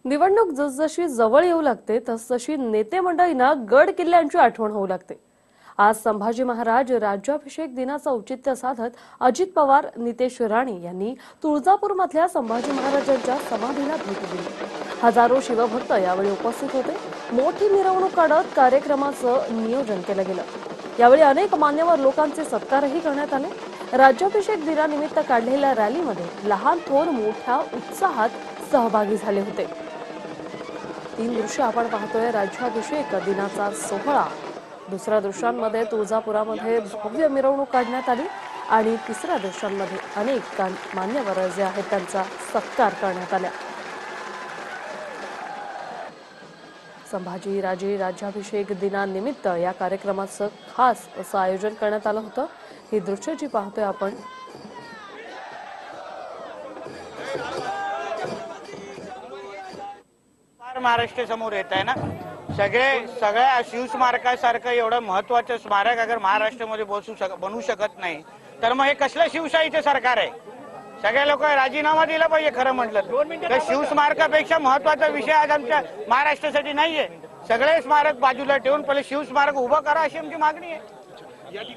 निवडणूक जसजशी जवळ येऊ लागते तसतशी नेते मंडळींना गड किल्ल्यांची आठवण होऊ लागते। आज संभाजी महाराज राज्याभिषेक दिनाचं औचित्य साधत अजित पवार, नितेश राणे यांनी तुळजापूरमधल्या संभाजी महाराजांच्या समाधीला भेट दिली। हजारो शिवभक्त यावेळी उपस्थित होते। मोठी मिरवणूक काढत कार्यक्रमाचं नियोजन केलं गेलं। यावेळी अनेक मान्यवर लोकांचे सत्कारही करण्यात आले। राज्याभिषेक दिनानिमित्त काढलेल्या रॅलीमध्ये लहान थोर मोठ्या उत्साहात सहभागी झाले होते। तीन दृश्य आपण पाहतोय। राज्याभिषेक दिनाचा सोहळा, दुसऱ्या दृश्यांमध्ये तुळजापुरामध्ये भव्य मिरवणूक काढण्यात आली आणि तिसऱ्या दृश्यांमध्ये अनेक मान्यवर जे आहेत त्यांचा सत्कार करण्यात आला। संभाजी राजे राज्याभिषेक दिनानिमित्त या कार्यक्रमाचं खास असं आयोजन करण्यात आलं होतं। ही दृश्य जी पाहतोय आपण महाराष्ट्र समोर येत आहे ना। सगळ्या शिवस्मारकासारखं एवढं महत्वाचं स्मारक अगर महाराष्ट्रामध्ये बनवू शकत नाही तर मग हे कसलं शिवशाहीचं सरकार आहे। सगळे लोक राजीनामा दिला पाहिजे। खरं म्हटलं तर शिवस्मारकापेक्षा महत्वाचा विषय आज आमच्या महाराष्ट्रासाठी नाहीये। सगळे स्मारक बाजूला ठेवून पहिले शिवस्मारक उभं करा अशी आमची मागणी आहे।